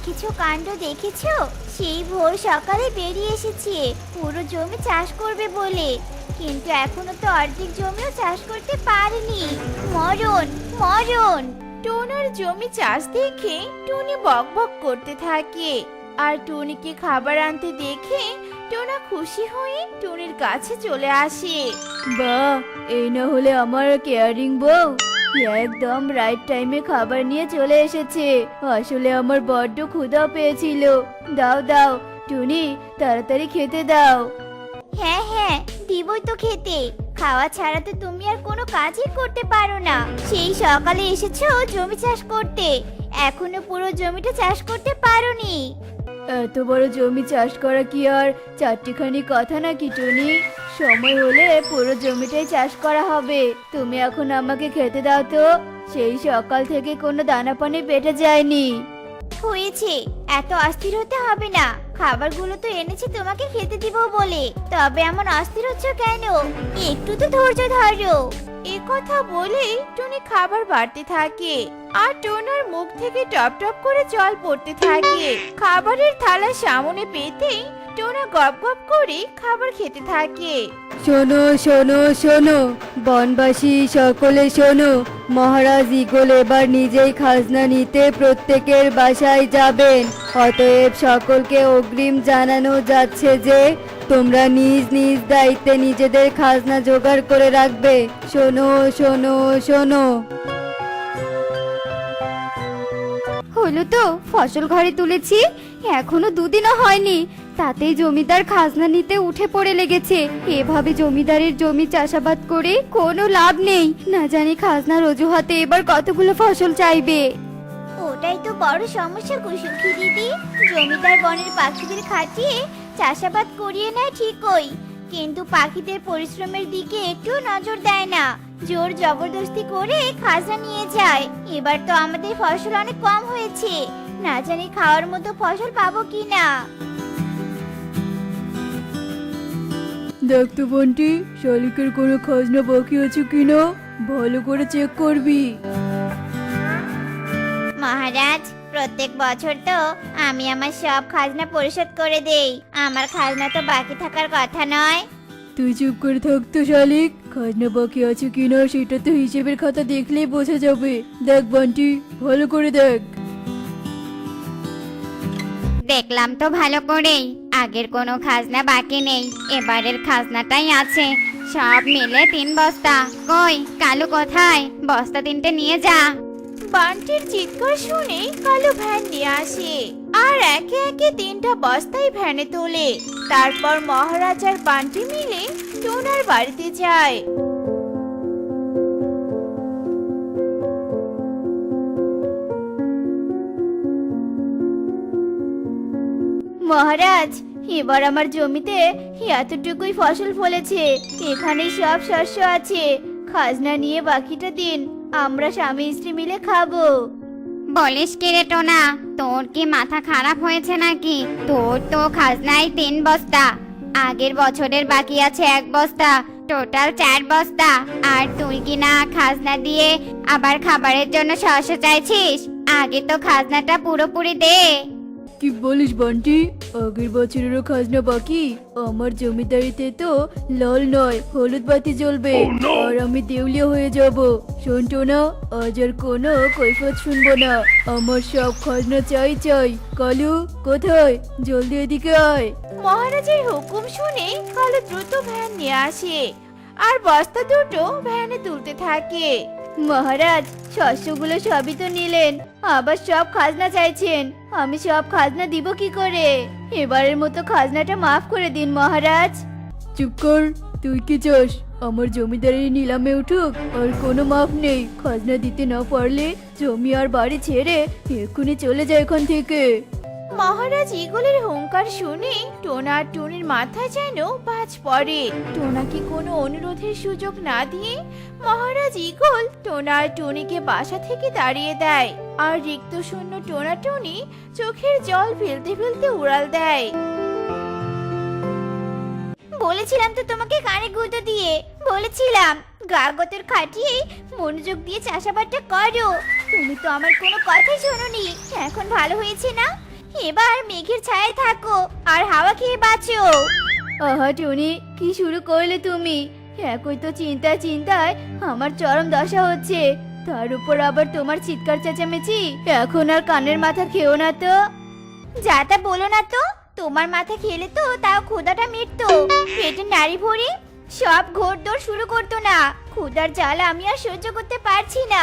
দেখেছো কাণ্ড দেখেছো? সেই ভোর সকালে বেরিয়ে এসেছে পুরো জমি চাষ করবে বলে, কিন্তু এখনো তো অর্ধেক জমিও চাষ করতে পারেনি। মরণ মরণ। টোনার জমি চাষ দেখে টুনি বকবক করতে থাকে, আর টুনিকে খাবার আনতে দেখে টোনা খুশি হয়ে টুনির কাছে চলে আসে। বাহ, এই না হলে আমার কেয়ারিং বউ, একদম রাইট টাইমে খাবার নিয়ে চলে এসেছে। আসলে আমার বড্ড ক্ষুধা পেয়েছিল। দাও দাও টুনি, তাড়াতাড়ি খেতে দাও। হ্যাঁ হ্যাঁ, দিবই তো খেতে। খাওয়া ছাড়া তো তুমি আর কোনো কাজই করতে পারো না। সেই সকালে এসেছো জমি চাষ করতে, এখনো পুরো জমিটা চাষ করতে পারোনি। এত বড় জমি চাষ করা কি আর চারটিখানি কথা নাকি টুনি? সময় হলে পুরো জমিটাই চাষ করা হবে। তুমি এখন আমাকে খেতে দাও তো। সেই সকাল থেকে কোনো দানা পানি পেটে যায়নি। হয়েছে, এত অস্থির হতে হবে না। খাবারগুলো তো এনেছি তোমাকে খেতে দিব বলে, তবে এমন অস্থির হচ্ছ কেন? একটু তো ধৈর্য ধরো। এ কথা বলেই টুনি খাবার বাড়তে থাকে, আর টোনার মুখ থেকে টপ টপ করে জল পড়তে থাকে। খাবারের থালা সামনে পেতেই টোনা গপ গপ করে খাবার খেতে থাকে। শোনো শোনো শোনো, বনবাসী সকলে শোনো, মহারাজ ঈগল এবার নিজেই খাজনা নিতে প্রত্যেকের বাসায় যাবেন। অতএব সকলকে অগ্রিম জানানো যাচ্ছে যে তোমরা নিজ নিজ দায়িত্বে নিজেদের খাজনা জোগাড় করে রাখবে। শোনো শোনো শোনো। হলো তো, ফসল ঘরে তুলেছি, এখনো দুদিনও হয়নি, তাতেই জমিদার খাজনা নিতে উঠে পড়ে লেগেছে। এভাবে জমিদারের জমি চাষাবাদ করে কোনো লাভ নেই। না জানি খাজনার অজুহাতে এবার কতগুলো ফসল চাইবে। ওটাই তো বড় সমস্যা কুসুমখী দিদি। জমিদার বনের পাখিদের খাটিয়ে চাষাবাদ করিয়ে নেয় ঠিকই, কিন্তু পাখিদের পরিশ্রমের দিকে একটু নজর দেয় না। জোর জবরদস্তি করে খাজনা নিয়ে যায়। এবার তো আমাদের ফসল অনেক কম হয়েছে, না জানি খাওয়ার মতো ফসল পাবো কিনা। দেখ তো বন্টি, শালিকের কোনো খাজনা বাকি আছে কিনা ভালো করে চেক করবি। মহারাজ, প্রত্যেক বছর তো আমি আমার সব খাজনা পরিশোধ করে দেই। আমার খাজনা তো বাকি থাকার কথা নয়। তুই চুপ করে থাকতো শালিক। খাজনা বাকি আছে কিনা সেটা তো হিসেবের খাতা দেখলেই বোঝা যাবে। দেখ বন্টি, ভালো করে দেখ। দেখলাম তো ভালো করেই, আগের কোনো খাজনা বাকি নেই, এবারের খাজনাটাই আছে। সব মিলে 3 বস্তা। কই কালু কোথায়? বস্তা 3টে নিয়ে যা। বান্টির চিৎকার শুনে কালো ভ্যান নিয়ে আসে, আর একে একে 3টা বস্তাই ভ্যানে তোলে। তারপর মহারাজ আর বান্টি মিলে টোনার বাড়িতে যায়। মহারাজ, এবার আমার জমিতে এতটুকুই ফসল ফলেছে, এখানেই সব শস্য আছে। খাজনা নিয়ে বাকিটা দিন, আমরা স্বামী স্ত্রী মিলে খাবো। বলিস কি রে টোনা, তোর কি মাথা খারাপ হয়েছে নাকি? তোর তো খাজনায় 3 বস্তা, আগের বছরের বাকি আছে 1 বস্তা, টোটাল 4 বস্তা। আর তুই কি না খাজনা দিয়ে আবার খাবারের জন্য শস্য চাইছিস? আগে তো খাজনাটা পুরোপুরি দে। কি বলিস বন্টি, আগের বছরেরও খাজনা বাকি? আমার জমিদারিতে তো লাল নয় হলুদ বাতি জ্বলবে, আর আমি দেউলিয়া হয়ে যাব। শোন টোনা, আজ আর কোনো কৈফিয়ত শুনবো না, আমার সব খাজনা চাই চাই। কালু কোথায়? জলদি এদিকে আয়। মহারাজের হুকুম শুনে কালো দ্রুত ভ্যান নিয়ে আসে, আর বস্তা দুটো ভ্যানে তুলতে থাকে। মহারাজ, শস্যগুলো সবই তো নিলেন, আবার সব খাজনা চাইছেন। আমি সব খাজনা দিব কি করে? এবারের মতো খাজনাটা মাফ করে দিন মহারাজ। চুপ কর, তুই কি চাস আমার জমিদারি নিলামে উঠুক? আর কোনো মাফ নেই। খাজনা দিতে না পারলে জমি আর বাড়ি ছেড়ে এক্ষুনি চলে যায় এখান থেকে। মহারাজ ঈগলের হুঙ্কার শুনে টোনা আর টুনির মাথায় যেন বাজ পড়ে। টোনাকে কোনো অনুরোধের সুযোগ না দিয়ে মহারাজ ঈগল টোনা আর টুনিকে বাসা থেকে তাড়িয়ে দেয়, আর রিক্ত শূন্য টোনা টুনি চোখের জল ফেলতে ফেলতে উড়াল দেয়। বলেছিলাম তো তোমাকে কানে গুঁতো দিয়ে, বলেছিলাম গাগতের খাটিয়ে মনোযোগ দিয়ে চাষাবাদটা করো। তুমি তো আমার কোনো কথাই শোনোনি। এখন ভালো হয়েছে না? এবার মেঘের ছায়ায় থাকো আর হাওয়া খেয়ে বাঁচো। আহা টুনি, কি শুরু করলে তুমি? একই তো চিন্তায় চিন্তায় আমার চরম দশা হচ্ছে, তার উপর আবার তোমার চিৎকার চেঁচামেচি। এখন আর কানের মাথা খেও না তো। যা তা বলো না তো, তোমার মাথা খেলে তো তাও ক্ষুধাটা মিটতো। পেটে নাড়ি ভরি সব ঘোরদৌড় শুরু করতো না। ক্ষুধার জ্বালা আমি আর সহ্য করতে পারছি না।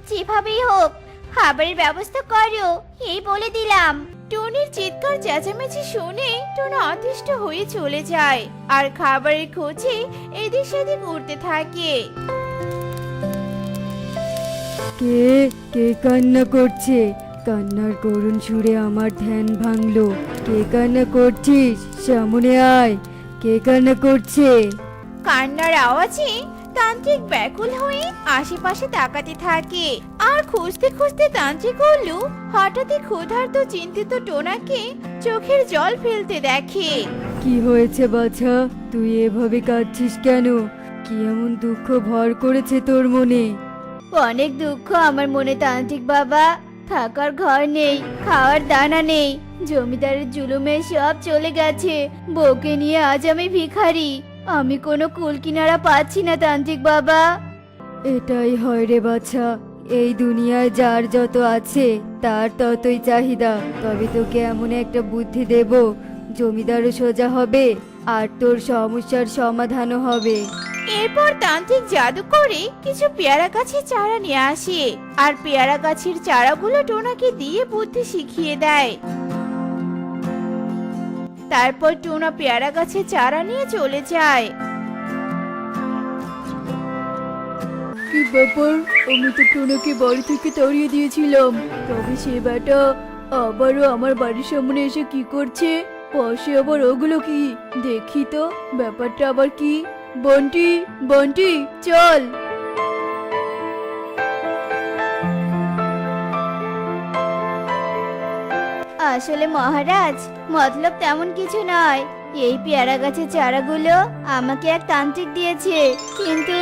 যেভাবেই হোক খাবারের ব্যবস্থা করো, এই বলে দিলাম। টুনির চিৎকার চেঁচামেচি শুনে টোনা অতিষ্ঠ হয়ে চলে যায় আর খাবারের খোঁজে এদিক সেদিক উঠতে থাকে। কে কে কান্না করছে? কান্নার করুণ সুরে আমার ধ্যান ভাঙলো। কে কান্না করছিস? সামনে আয়। কে কান্না করছে? কান্নার আওয়াজে তান্ত্রিক ব্যাকুল হয়ে আশেপাশে তাকাতে থাকে আর খুঁজতে খুঁজতে তান্ত্রিক উল্লু হঠাৎই ক্ষুধার্ত চিন্তিত টোনাকে চোখের জল ফেলতে দেখে। কি হয়েছে বাছা? তুই এভাবে কাঁদছিস কেন? কি এমন দুঃখ ভর করেছে তোর মনে? অনেক দুঃখ আমার মনে তান্ত্রিক বাবা। থাকার ঘর নেই, খাওয়ার দানা নেই, জমিদারের জুলুমে সব চলে গেছে। বউকে নিয়ে আজ আমি ভিখারি। আমি কোনো কুল কিনারা পাচ্ছি না তান্ত্রিক বাবা। এটাই হয় রে বাছা, এই দুনিয়ায় যার যত আছে তার ততই চাহিদা। তবে তোকে এমন একটা বুদ্ধি দেব, জমিদারও সোজা হবে আর তোর সমস্যার সমাধানও হবে। এরপর তান্ত্রিক জাদু করে কিছু পেয়ারা গাছের চারা নিয়ে আসে আর পেয়ারা গাছের চারাগুলো টোনাকে দিয়ে বুদ্ধি শিখিয়ে দেয়। তারপর টোনা পেয়ারা গাছের চারা নিয়ে চলে যায়। কি ব্যাপার? আমি তো টোনাকে বাড়ি থেকে তাড়িয়ে দিয়েছিলাম, তবে সে বেটা আবারও আমার বাড়ির সামনে এসে কি করছে? পাশে আবার ওগুলো কি? দেখি তো ব্যাপারটা আবার কি। বন্টি, বন্টি, চল। আসলে মহারাজ, মতলব তেমন কিছু নয়। এই পেয়ারা গাছের চারাগুলো আমাকে এক তান্ত্রিক দিয়েছে, কিন্তু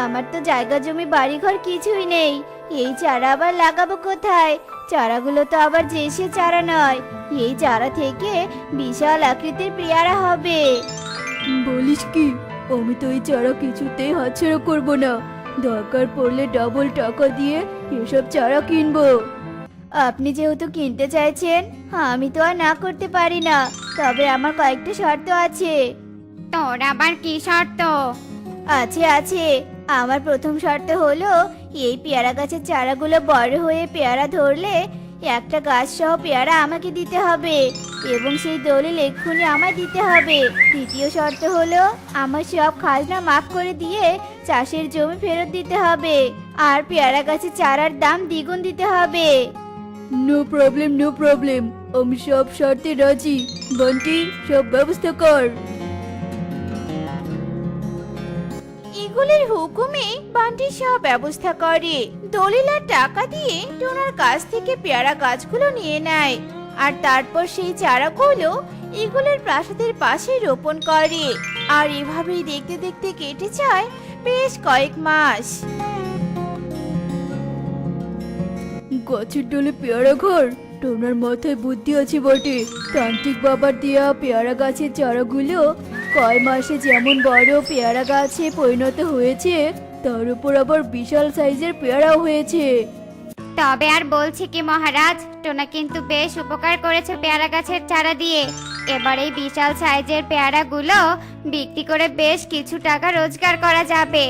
আমার তো জায়গা জমি বাড়িঘর কিছুই নেই। এই চারা আবার লাগাবো কোথায়? চারাগুলো তো আবার যে সে চারা নয়, এই চারা থেকে বিশাল আকৃতির পেয়ারা হবে। বলিস কি? আমি তো এই চারা কিছুতেই হাতছাড়া করবো না। দরকার পড়লে ডাবল টাকা দিয়ে এসব চারা কিনবো। আপনি যেহেতু কিনতে চাইছেন, আমি তো আর না করতে পারি না। তবে আমার কয়েকটা শর্ত আছে। তোর আবার কি শর্ত? আছে। আমার প্রথম শর্ত হলো, এই পেয়ারা গাছের চারাগুলো বড় হয়ে পেয়ারা ধরলে একটা গাছ সহ পেয়ারা আমাকে দিতে হবে এবং সেই দলিল এক্ষুনি আমায় দিতে হবে। দ্বিতীয় শর্ত হলো, আমার সব খাজনা মাফ করে দিয়ে চাষের জমি ফেরত দিতে হবে আর পেয়ারা গাছের চারার দাম দ্বিগুণ দিতে হবে। নো প্রবলেম, আমি সব শর্তে রাজি। বন্টি, সব ব্যবস্থা কর। ইগলের হুকুমে বান্টি সব ব্যবস্থা করে। দলিল আর টাকা দিয়ে টোনার কাছ থেকে পেয়ারা গাছগুলো নিয়ে নেয় আর তারপর সেই চারাগুলো ইগলের প্রাসাদের পাশে রোপণ করে। আর এভাবেই দেখতে দেখতে কেটে যায় বেশ কয়েক মাস। গাছের ডোলে পেয়ারা ঘর? টোনার মাথায় বুদ্ধি আছে বটে। তান্ত্রিক বাবার দেয়া পেয়ারা গাছের চারাগুলো কয় মাসে যেমন বড় পেয়ারা গাছে পরিণত হয়েছে, তার উপর আবার বিশাল সাইজের পেয়ারাও হয়েছে। তবে আর বলছি কি মহারাজ, টোনা কিন্তু বেশ উপকার করেছে পেয়ারা গাছের চারা দিয়ে। এবার এই বিশাল সাইজের পেয়ারাগুলো বিক্রি করে বেশ কিছু টাকা রোজগার করা যাবে।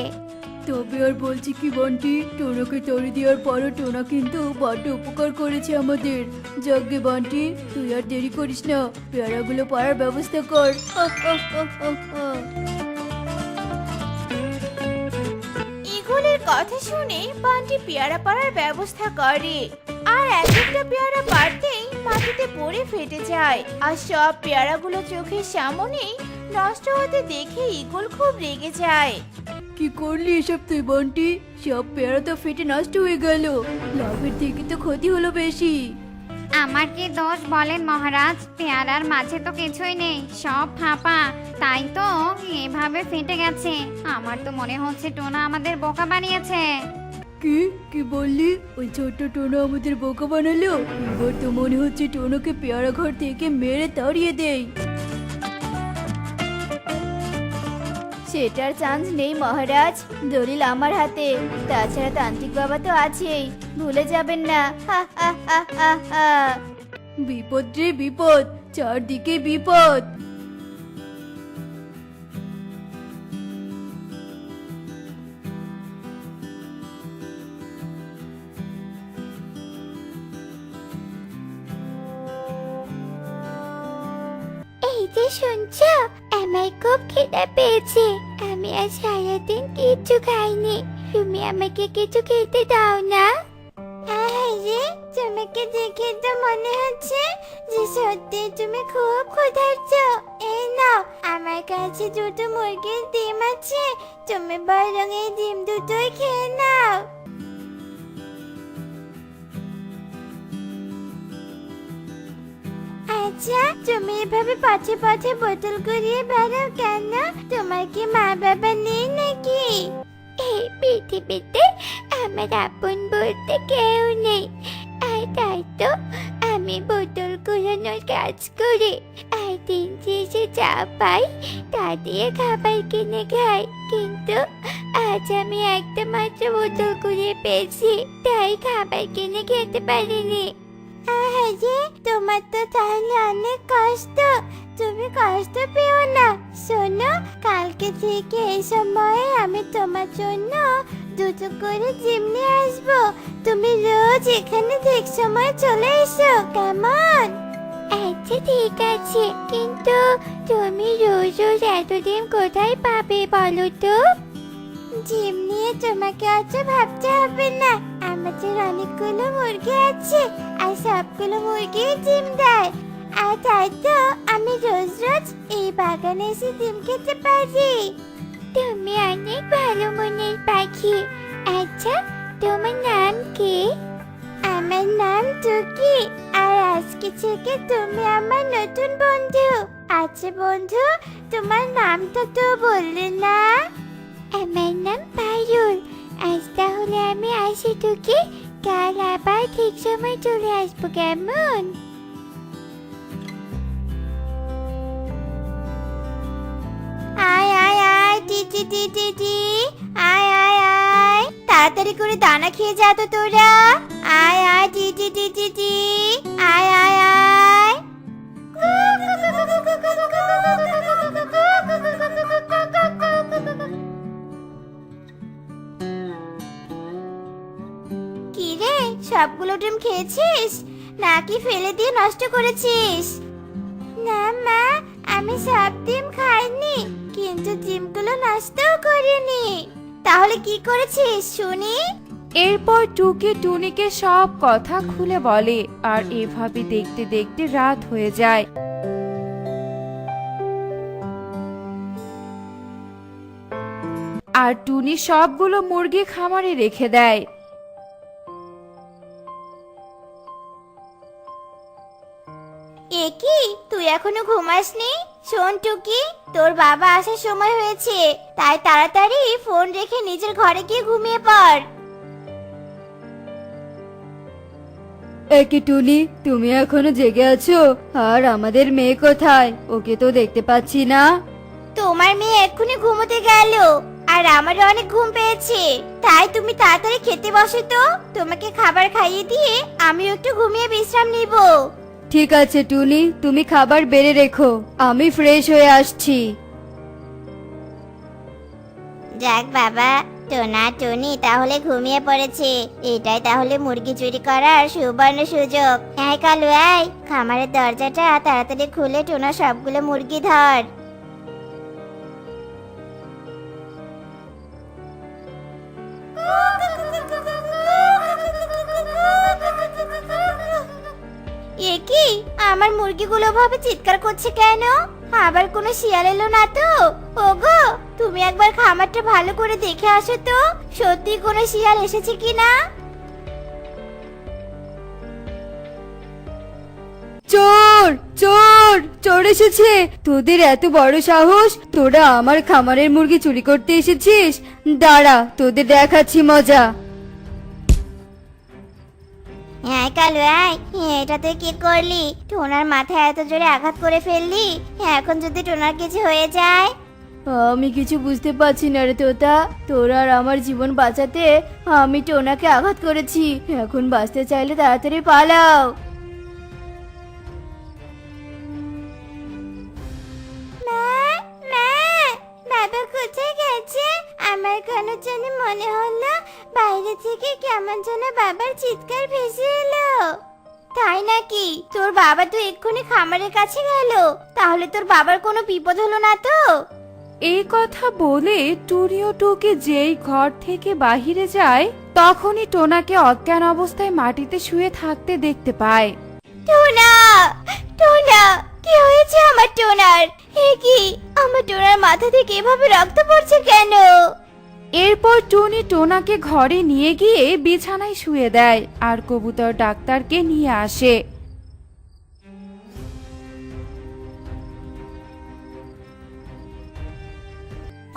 তবে আর বলছি কি বন্টি, টোনাকে তরি দেওয়ার পরও টোনা কিন্তু বড্ড উপকার করেছে আমাদের। যাকগে বন্টি, তুই আর দেরি করিস না, পেয়ারাগুলো পাড়ার ব্যবস্থা কর। ইগলের কথা শুনে বান্টি পেয়ারা পাড়ার ব্যবস্থা করে আর এক একটা পেয়ারা পাড়তেই মাটিতে পড়ে ফেটে যায় আর সব পেয়ারাগুলো চোখের সামনেই নষ্ট হতে দেখে ইগল খুব রেগে যায়। কি করলি এসব তুই বন্টি? সব পেয়ারা তো ফেটে নষ্ট হয়ে গেল, লাভের থেকে তো ক্ষতি হলো বেশি। আমার কি দোষ বলেন মহারাজ? পেয়ারার মাঝে তো কিছুই নেই, সব ফাঁপা, তাই তো এভাবে ফেটে গেছে। আমার তো মনে হচ্ছে টোনা আমাদের বোকা বানিয়েছে। কি কি বললি? ওই ছোট্ট টোনা আমাদের বোকা বানালো। এবার তো মনে হচ্ছে টোনাকে পেয়ারা ঘর থেকে মেরে তাড়িয়ে দেই। সেটার চান্স নেই মহারাজ, দলিল আমার হাতে। তাছাড়া তান্ত্রিক বাবা তো আছেই, ভুলে যাবেন না। হা হা হা হা হা। বিপদ রে বিপদ, চারদিকে বিপদ। এই যে শুনছো, আমার খুব খিদে পেয়েছে। আমি আজ সারাদিন কিচ্ছু খাইনি। তুমি আমাকে কিছু খেতে দাও না। আরে তোমাকে দেখে তো মনে হচ্ছে যে সত্যি তুমি খুব ক্ষুধার্ত। এই নাও, আমার কাছে দুটো মুরগির ডিম আছে, তুমি বরং এই ডিম দুটোই খেয়ে নাও। আচ্ছা, তুমি এভাবে পথে পথে বোতল করিয়ে বেড়াও কেন? তোমার কি মা বাবা নেই নাকি? এই পৃথিবীতে আমার আপন বলতে কেউ নেই, আর তাই তো আমি বোতল কুড়ানোর কাজ করি। আর দিন শেষে যা পাই তা দিয়ে খাবার কিনে খাই। কিন্তু আজ আমি একটা মাত্র বোতল কুড়িয়ে পেয়েছি, তাই খাবার কিনে খেতে পারিনি। আরে তোমার তো তাহলে অনেক কষ্ট। তুমি কষ্ট পেও না। শোনো, কালকে থেকে এই সময়ে আমি তোমার জন্য দুটো করে ডিম নিয়ে আসবো। তুমি রোজ এখানে ঠিক সময় চলে এসো, কেমন? আচ্ছা ঠিক আছে, কিন্তু তুমি রোজ রোজ এত ডিম কোথায় পাবে বলো তো? ডিম নিয়ে তোমাকে অত ভাবতে হবে না। আমাদের অনেকগুলো মুরগি আছে, আর সবগুলো মুরগি ডিম দেয়। আর তাই তো আমি রোজ রোজ এই বাগানে এসে ডিম খেতে পারি। তুমি অনেক ভালো মনের পাখি। আচ্ছা, তোমার নাম কি? আমার নাম টুকি, আর আজকে থেকে তুমি আমার নতুন বন্ধু। আচ্ছা বন্ধু, তোমার নামটা তো বললে না? আমার নাম পারুল। আজ তাহলে আমি আসি টুকি, কাল আবার ঠিক সময় চলে আসবো, কেমন? আয় আয় আয় টিটি টিটি টি, আয় আয় আয়, তাড়াতাড়ি করে দানা খেয়ে যা তো তোরা। আয় আয় টিটি টিটি টি, আয় আয় আয়। কি রে, সবগুলো ডিম খেয়েছিস নাকি ফেলে দিয়ে নষ্ট করেছিস? না মা, আমি সব ডিম খাইনি, কিন্তু ডিমগুলো নষ্টও করিনি। তাহলে কি করেছিস শুনি? এরপর টুকি টুনিকে সব কথা খুলে বলে, আর এভাবে দেখতে দেখতে রাত হয়ে যায়। আর টুনি সবগুলো মুরগি খামারে রেখে দেয়। এ কি, তুই এখনো ঘুমাসনি? শোন টুকি, তোর বাবা আসার সময় হয়েছে, তাই তাড়াতাড়ি ফোন রেখে নিজের ঘরে গিয়ে ঘুমিয়ে পড়। একি টুনি, তুমি এখনো জেগে আছো? আর আমাদের মেয়ে কোথায়? ওকে তো দেখতে পাচ্ছি না। তোমার মেয়ে এক্ষুনি ঘুমোতে গেল, আর আমার অনেক ঘুম পেয়েছে, তাই তুমি তাড়াতাড়ি খেতে বসো তো। তোমাকে খাবার খাইয়ে দিয়ে আমি একটু ঘুমিয়ে বিশ্রাম নিব। ঠিক আছে টুনি, তুমি খাবার বেড়ে রেখো, আমি ফ্রেশ হয়ে আসছি। যাক বাবা, টোনা টনি তাহলে ঘুমিয়ে পড়েছে। এটাই তাহলে মুরগি চুরি করার সুবর্ণ সুযোগ। এই কালু, এই খামারের দরজাটা তাড়াতাড়ি খুলে টোনা সবগুলো মুরগি ধর। এ কি, আমার মুরগিগুলো ভাবে চিৎকার করছে কেন? আবার কোনো শিয়াল এলো না তো? ওগো, তুমি একবার খামারটা ভালো করে দেখে আসো তো, সত্যি কোনো শিয়াল এসেছে কিনা। চোর চোর চোর এসেছে! তোদের এত বড় সাহস, তোরা আমার খামারের মুরগি চুরি করতে এসেছিস? দাঁড়া, তোদের দেখাচ্ছি মজা। হ্যাঁ কালু আয়, এটা তুই কি করলি? টোনার মাথায় এত জোরে আঘাত করে ফেললি, এখন যদি টোনার কিছু হয়ে যায়? আমি কিছু বুঝতে পারছি না রে তোতা। তোরা আর আমার জীবন বাঁচাতে আমি টোনাকে আঘাত করেছি। এখন বাঁচতে চাইলে তাড়াতাড়ি পালাও। মা, মা, বাবা কোথায় গেছে? আমার কেন যেন মনে হলো বাইরে থেকে কেমন যেন বাবার চিৎকার ভেসে এলো। তাই নাকি? তোর বাবা তো এক্ষুনি খামারের কাছে গেল, তাহলে তোর বাবার কোনো বিপদ হলো না তো? এই কথা বলে টুনি ও টুকি যেই ঘর থেকে বাহিরে যায় তখনই টোনাকে অজ্ঞান অবস্থায় মাটিতে শুয়ে থাকতে দেখতে পায়। টোনা, টোনা, কি হয়েছে আমার টোনার? হে কি, আমার টোনার মাথা থেকে এভাবে রক্ত পড়ছে কেন? এরপর টুনি টোনাকে ঘরে নিয়ে গিয়ে বিছানায় শুয়ে দেয় আর কবুতর ডাক্তারকে নিয়ে আসে।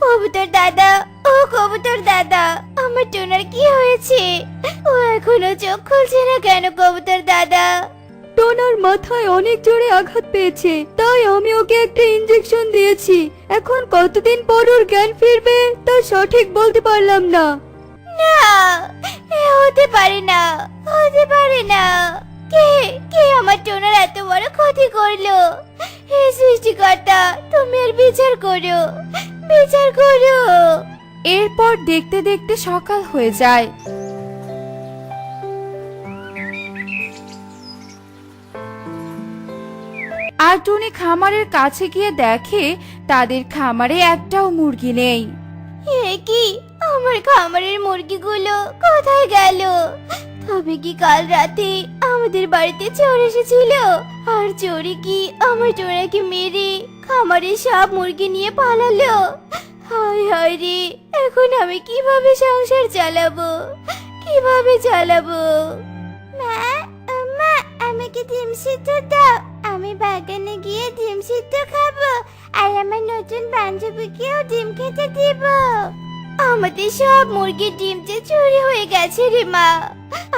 কবুতর দাদা, ও কবুতর দাদা, আমার টোনার কি হয়েছে? ও এখনো চোখ খুলছে না কেন কবুতর দাদা? টোনার মাথায় অনেক জোরে আঘাত পেয়েছে, তাই আমি ওকে একটা ইনজেকশন দিয়েছি। এখন কতদিন পর ওর জ্ঞান ফিরবে তা সঠিক বলতে পারলাম না। না, এ হতে পারে না, হতে পারে না। কে কে আমার টোনার এত বড় ক্ষতি করলো? হে সৃষ্টিকর্তা, তুমি এর বিচার করো, বিচার করো। এরপর দেখতে দেখতে সকাল হয়ে যায়। আর টুনি খামারের কাছে গিয়ে দেখে তাদের খামারে একটাও মুরগি নেই। এ কি, আমার খামারের মুরগিগুলো কোথায় গেল? তবে কি কাল রাতে আমাদের বাড়িতে চোর এসেছিল? আর চোরে কি আমার টোনাকে মেরে খামারের সব মুরগি নিয়ে পালালো? হায় হায় রে, এখন আমি কিভাবে সংসার চালাবো, কিভাবে চালাবো? মা, মা, আমাকে ডিম সিদ্ধ দাও, আমি বাগানে গিয়ে ডিম সিদ্ধ খাবো আর আমার নতুন বান্ধবীকেও ডিম খেতে দিব। আমাদের সব মুরগির ডিম যে চুরি হয়ে গেছে রে মা,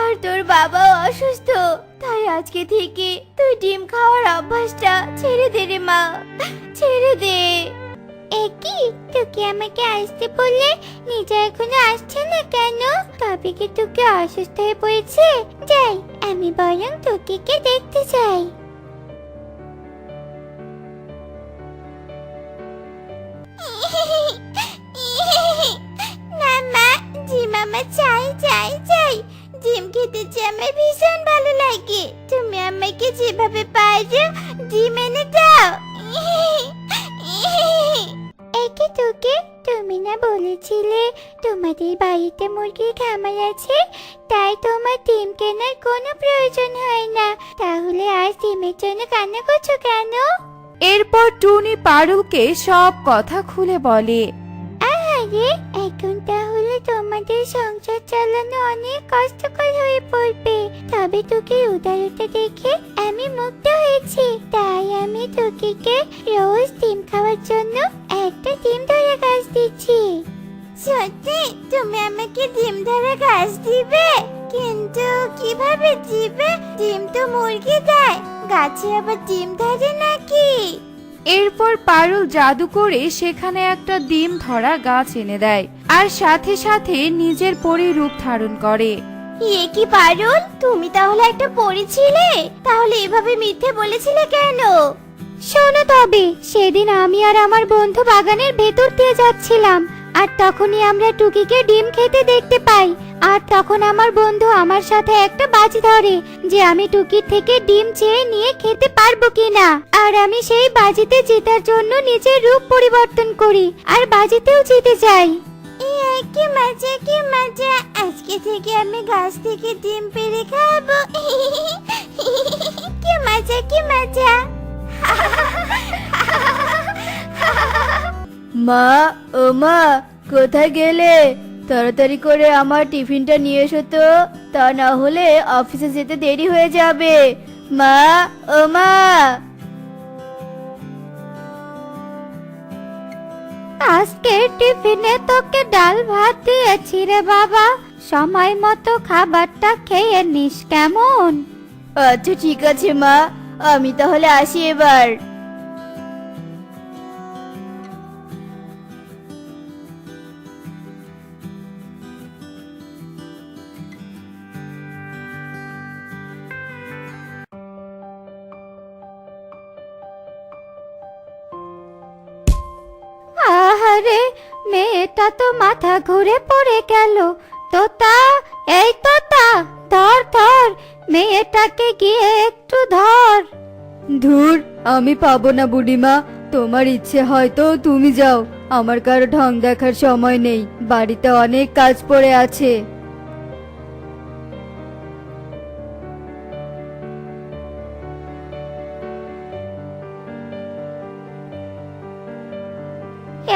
আর তোর বাবাও অসুস্থ, তাই আজকে থেকে তুই ডিম খাওয়ার অভ্যাসটা ছেড়ে দে রে মা, ছেড়ে দে। একই তোকে আমাকে আসতে বললে নিজে এখনো আসছে না কেন? তবে কি তোকে অসুস্থ হয়ে পড়েছে? যাই, আমি বরং তোকে দেখতে চাই। না মা, ডিম আমার চাই, চাই, চাই। ডিম খেতে যে আমার ভীষণ ভালো লাগে। তুমি আমাকে যেভাবে পারো ডিম এনে দাও। একে তোকে, তুমি না বলেছিলে তোমাদের বাড়িতে মুরগির খামার আছে, তাই তোমার ডিম কেনার কোনো প্রয়োজন হয় না। তাহলে আজ ডিমের জন্য কান্না করছো কেন? এরপর টুনি পারুলকে সব কথা খুলে বলে। আরে এখন তাহলে তোমাদের সংসার চালানো অনেক কষ্টকর হয়ে পড়বে। তবে তোকে উদারতা দেখে আমি মুগ্ধ হয়েছি, তাই আমি তোকে রোজ ডিম খাওয়ার জন্য একটা ডিম ধরা গাছ দিচ্ছি। সত্যি তুমি আমাকে ডিম ধরা গাছ দিবে? কিন্তু কিভাবে দিবে? ডিম তো মুরগি দেয়, গাছে আবার ডিম ধরে নাকি? এরপর পারুল জাদু করে সেখানে একটা ডিম ধরা গাছ এনে দেয় আর সাথে সাথে নিজের পরী রূপ ধারণ করে। এ কি পারুল, তুমি তাহলে একটা পরী ছিলে? তাহলে এভাবে মিথ্যে বলেছিলে কেন? শোনো তবে, সেদিন আমি আর আমার বন্ধু বাগানের ভেতর দিয়ে যাচ্ছিলাম আর তখনই আমরা টুকিকে ডিম খেতে দেখতে পাই। আর তখন আমার বন্ধু আমার সাথে একটা বাজি ধরে যে আমি টুকির থেকে ডিম চেয়ে নিয়ে খেতে পারবো কিনা। আর আমি সেই বাজিতে জেতার জন্য নিজের রূপ পরিবর্তন করি আর বাজিতেও জিতে যাই। কি মজা, কি মজা! আজকে থেকে আমি গাছ থেকে ডিম পেড়ে খাবো। কি মজা, কি মজা! মা, ও মা, কোথায় গেলে? তাড়াতাড়ি করে আমার টিফিনটা নিয়ে এসো তো, তা না হলে অফিসে যেতে দেরি হয়ে যাবে। মা, ও মা। আজকে টিফিনে তোকে ডাল ভাত দিয়েছি রে বাবা, সময় মতো খাবারটা খেয়ে নিস কেমন? আচ্ছা ঠিক আছে মা, আমি তাহলে আসি এবার। আহারে, মেয়েটা তো মাথা ঘুরে পড়ে গেল। তোতা, এই তোতা, ধর ধর, মেয়েটাকে গিয়ে একটু ধর। ধুর, আমি পাবো না বুড়িমা, তোমার ইচ্ছে হয়তো তুমি যাও, আমার কারো ঢং দেখার সময় নেই, বাড়িতে অনেক কাজ পড়ে আছে।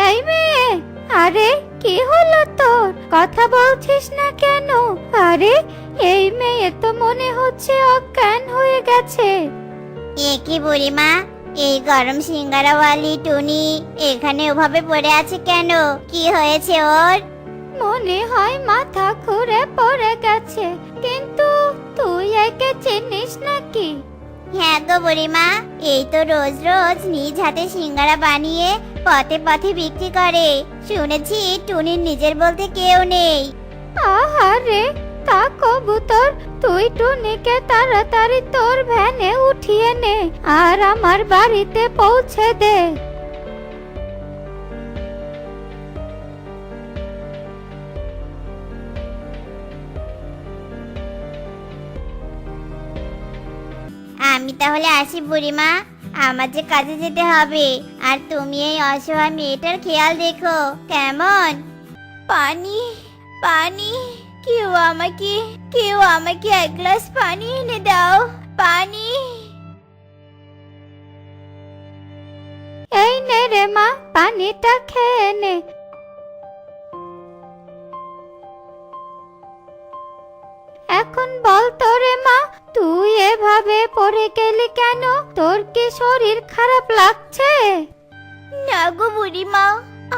এই মেয়ে, আরে কি হলো তোর? কথা বলছিস না কেন? আরে, এই মেয়ে তো মনে হচ্ছে অজ্ঞান হয়ে গেছে। এ কি বুড়িমা, এই গরম সিঙ্গারাওয়ালি টুনি এখানে ওভাবে পড়ে আছে কেন? কি হয়েছে ওর? মনে হয় মাথা ঘুরে পড়ে গেছে, কিন্তু তুই একে চিনিস নাকি? হ্যাঁ গো বুড়িমা, এই তো রোজ রোজ নিজ হাতে সিঙ্গারা বানিয়ে পথে পথে বিক্রি করে। শুনেছি টুনির নিজের বলতে কেউ নেই। আহারে, তা কবুতর, তুই টুনিকে তাড়াতাড়ি তোর ভ্যানে উঠিয়ে নে আর আমার বাড়িতে পৌঁছে দে। আমি তাহলে আসি বুড়িমা, আমার যে কাজে যেতে হবে, আর তুমি এই অসহায় মেয়েটার খেয়াল রেখো কেমন? পানি, পানি, কেউ আমাকে এক গ্লাস পানি এনে দাও। পানি। এই নে রে মা, পানিটা খেয়ে নে। এখন বল তো রে মা, তুই এভাবে পড়ে গেলি কেন? তোর কি শরীর খারাপ লাগছে? না গো বুড়িমা,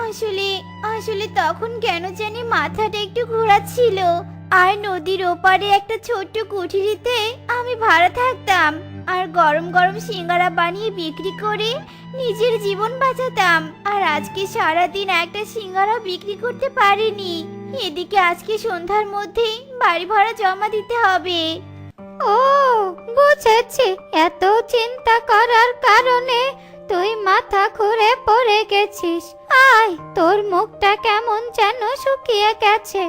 আসলে আসলে তখন কেন জানি মাথাটা একটু ঘোরাচ্ছিল। আর নদীর ওপারে একটা ছোট্ট কুঠিরিতে আমি ভাড়া থাকতাম, আর গরম গরম সিঙ্গারা বানিয়ে বিক্রি করে নিজের জীবন বাঁচাতাম। আর আজকে সারাদিন একটা সিঙ্গারা বিক্রি করতে পারিনি। এদিকে আজকে সন্ধ্যার মধ্যেই বাড়ি ভাড়া জমা দিতে হবে। ও, বুঝেছি, এত চিন্তা করার কারণে তুই মাথা ঘুরে পড়ে গেছিস। আয়, তোর মুখটা কেমন যেন শুকিয়ে গেছে,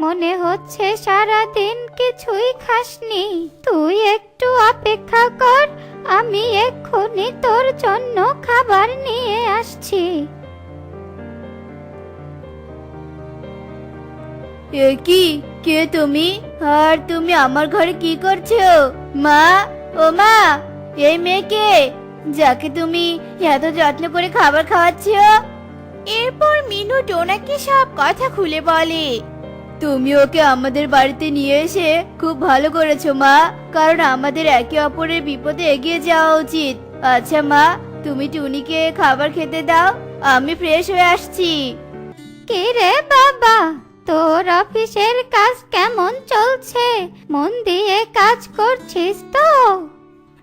মনে হচ্ছে সারা দিন কিছুই খাসনি। তুই একটু অপেক্ষা কর, আমি এক্ষুনি তোর জন্য খাবার নিয়ে আসছি। এ কি, কে তুমি? আর তুমি আমার ঘরে কি করছো? মা, ও মা, এই মেয়েকে যাকে তুমি এত যত্ন করে খাবার খাওয়াচ্ছো। এরপর মিনু টোনাকে সব কথা খুলে বলে। তুমি ওকে আমাদের বাড়িতে নিয়ে এসে খুব ভালো করেছো মা, কারণ আমাদের একে অপরের বিপদে এগিয়ে যাওয়া উচিত। আচ্ছা মা, তুমি টুনিকে খাবার খেতে দাও, আমি ফ্রেশ হয়ে আসছি। কে রে বাবা, তোর অফিসের কাজ কেমন চলছে? মন দিয়ে কাজ করছিস তো?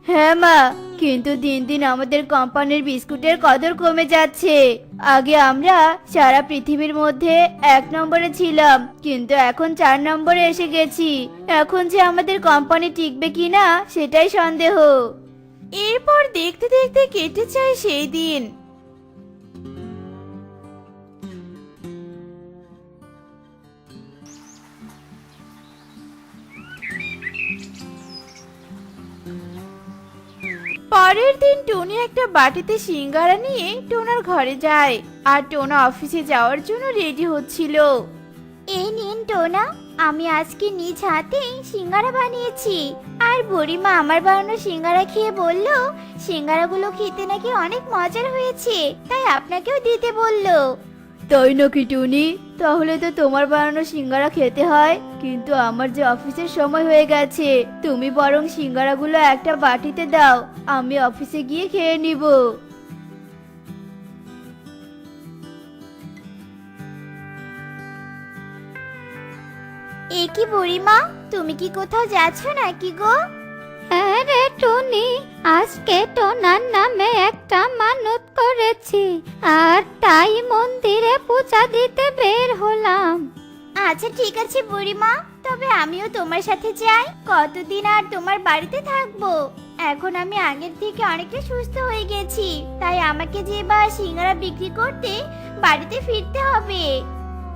হ্যাঁ মা, কিন্তু দিন দিন আমাদের কোম্পানির বিস্কুটের কদর কমে যাচ্ছে। আগে আমরা সারা পৃথিবীর মধ্যে 1 নম্বরে ছিলাম, কিন্তু এখন 4 নম্বরে এসে গেছি। এখন যে আমাদের কোম্পানি টিকবে কিনা সেটাই সন্দেহ। এরপর দেখতে দেখতে কেটে যায় সেই দিন। পরের দিন টুনি একটা বাটিতে সিঙ্গারা নিয়ে টোনার ঘরে যায়, আর টোনা অফিসে যাওয়ার জন্য রেডি হচ্ছিল। এই নিন টোনা, আমি আজকে নিজ হাতে সিঙ্গারা বানিয়েছি। আর বুড়িমা আমার বানানো সিঙ্গারা খেয়ে বলল সিঙ্গারাগুলো খেতে নাকি অনেক মজার হয়েছে, তাই আপনাকেও দিতে বলল। তাই নাকি টুনি? তাহলে তো তোমার বানানো সিঙ্গারা খেতে হয়, কিন্তু আমার যে অফিসের সময় হয়ে গেছে। তুমি বরং সিঙ্গারাগুলো একটা বাটিতে দাও, আমি অফিসে গিয়ে খেয়ে নিব। এ কি বুড়িমা, তুমি কি কোথাও যাচ্ছ নাকি গো? হ্যাঁ রে টুনি, আজকে টোনার নামে একটা মানত করেছি, আর তাই মন্দিরে পূজা দিতে বের হলাম। আচ্ছা ঠিক আছে বুড়িমা, তবে আমিও তোমার সাথে যাই। কতদিন আর তোমার বাড়িতে থাকবো? এখন আমি আগের থেকে অনেকটা সুস্থ হয়ে গেছি, তাই আমাকে যে বা সিঙ্গারা বিক্রি করতে বাড়িতে ফিরতে হবে।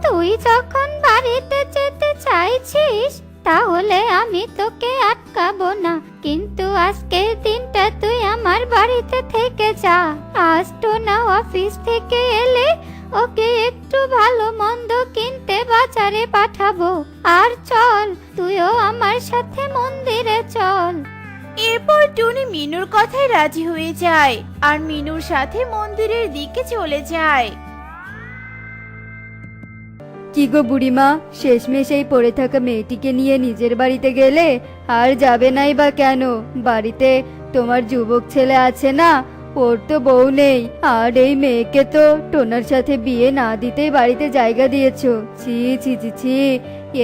তুই যখন বাড়িতে যেতে চাইছিস তাহলে আমি তোকে আটকাবো না, কিন্তু আজকের দিনটা তুই আমার বাড়িতে থেকে যা। আজ টোনা অফিস থেকে এলে ওকে একটু ভালো মন্দ কিনতে বাজারে পাঠাবো। আর চল, তুইও আমার সাথে মন্দিরে চল। এরপর টুনি মিনুর কথায় রাজি হয়ে যায় আর মিনুর সাথে মন্দিরের দিকে চলে যায়। কি গো বুড়িমা, শেষমেশ এই পড়ে থাকা মেয়েটিকে নিয়ে নিজের বাড়িতে গেলে? আর যাবে নাই বা কেন? বাড়িতে তোমার যুবক ছেলে আছে না, ওর তো বউ নেই, আর এই মেয়েকে তো টোনার সাথে বিয়ে না দিতেই বাড়িতে জায়গা দিয়েছো। ছি ছি ছি ছি,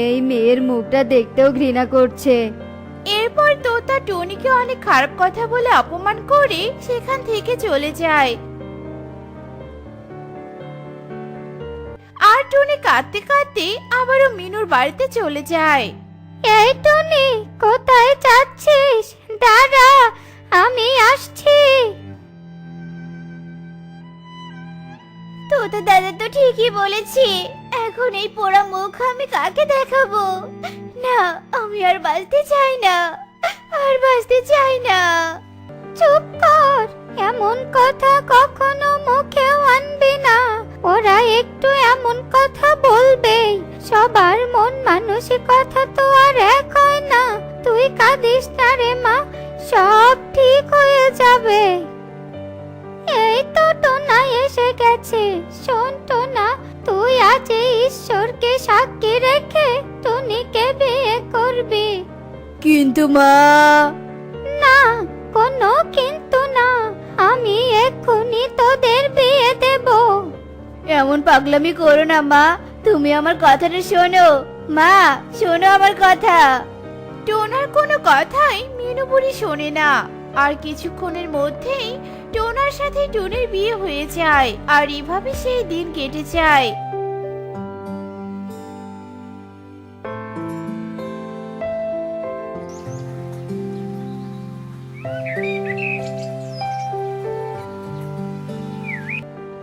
এই মেয়ের মুখটা দেখতেও ঘৃণা করছে। এরপর তোতা টুনিকে অনেক খারাপ কথা বলে অপমান করে সেখান থেকে চলে যায়। আর টুনি কাঁদতে কাঁদতে আবারও মিনুর বাড়িতে চলে যায়। এই টুনি, কোথায় যাচ্ছিস? দাঁড়া, আমি আসছি। তোতা দাদা তো ঠিকই বলেছে, এখন এই পোড়া মুখ আমি কাকে দেখাবো? না, আমি আর বাঁচতে চাই না, আর বাঁচতে চাই না। চুপ কর, এমন কথা কখনো মুখেও আনবি না। ওরা একটু এমন কথা বলবেই, সবার মন মানসিকতা তো আর এক হয় না। তুই কাঁদিস না রে মা, সব ঠিক হয়ে যাবে। এই তো টোনা এসে গেছে। শোন টোনা, তুই আজ এই ঈশ্বরকে সাক্ষী রেখে টুনিকে বিয়ে করবি। কিন্তু মা। না, কোনো কিন্তু না, আমি এক্ষুনি তোদের বিয়ে দেব। এমন পাগলামি করো না মা, তুমি আমার কথাটা শোনো। মা, শোনো আমার কথা। টোনার কোনো কথাই মিনু বুড়ি শোনে না। আর কিছুক্ষণের মধ্যেই টোনার সাথে টুনির বিয়ে হয়ে যায়, আর এভাবে সেই দিন কেটে যায়।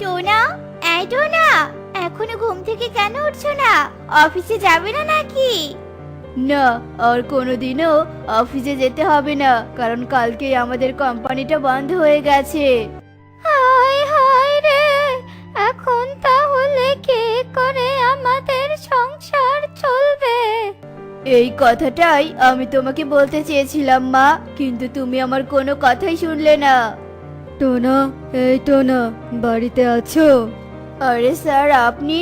টোনা, এই টোনা, এখনো ঘুম থেকে কেন উঠছো না? অফিসে যাবে না নাকি? না, আর কোনোদিনও অফিসে যেতে হবে না, কারণ কালকে আমাদের কোম্পানিটা বন্ধ হয়ে গেছে। হায় হায় রে, এখন তাহলে কি করে আমাদের সংসার চলবে? এই কথাটাই আমি তোমাকে বলতে চেয়েছিলাম মা, কিন্তু তুমি আমার কোনো কথাই শুনলে না। টোনা, এই টোনা, বাড়িতে আছো? আরে স্যার, আপনি?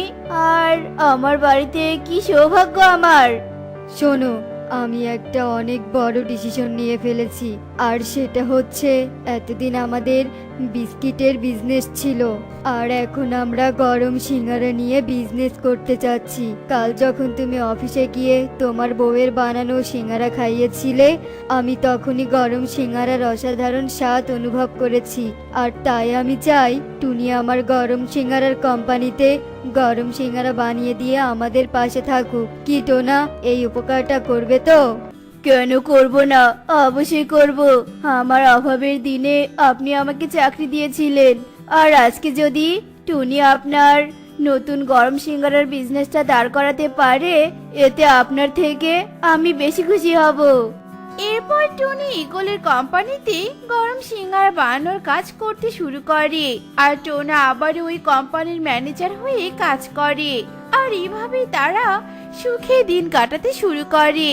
আর আমার বাড়িতে কি সৌভাগ্য আমার। শোনো, আমি একটা অনেক বড় ডিসিশন নিয়ে ফেলেছি, আর সেটা হচ্ছে এতদিন আমাদের বিস্কিটের বিজনেস ছিল, আর এখন আমরা গরম সিঙ্গারা নিয়ে বিজনেস করতে চাচ্ছি। কাল যখন তুমি অফিসে গিয়ে তোমার বউয়ের বানানো সিঙ্গারা খাইয়েছিলে, আমি তখনই গরম সিঙ্গারার অসাধারণ স্বাদ অনুভব করেছি, আর তাই আমি চাই টুনি আমার গরম সিঙ্গারার কোম্পানিতে গরম সিঙ্গারা বানিয়ে দিয়ে আমাদের পাশে থাকুক। কি টোনা, এই উপকারটা করবে তো? কেন করব না, অবশ্যই করব। আমার অভাবের দিনে আপনি আমাকে চাকরি দিয়েছিলেন, আর আজকে যদি টুনি আপনার নতুন গরম সিঙ্গারার বিজনেসটা দাঁড় করাতে পারে, এতে আপনার থেকে আমি বেশি খুশি হব। এরপর টুনি ইগলের কোম্পানিতে গরম সিঙ্গারা বানানোর কাজ করতে শুরু করে, আর টোনা আবার ওই কোম্পানির ম্যানেজার হয়ে কাজ করে। আর এইভাবে তারা সুখে দিন কাটাতে শুরু করে।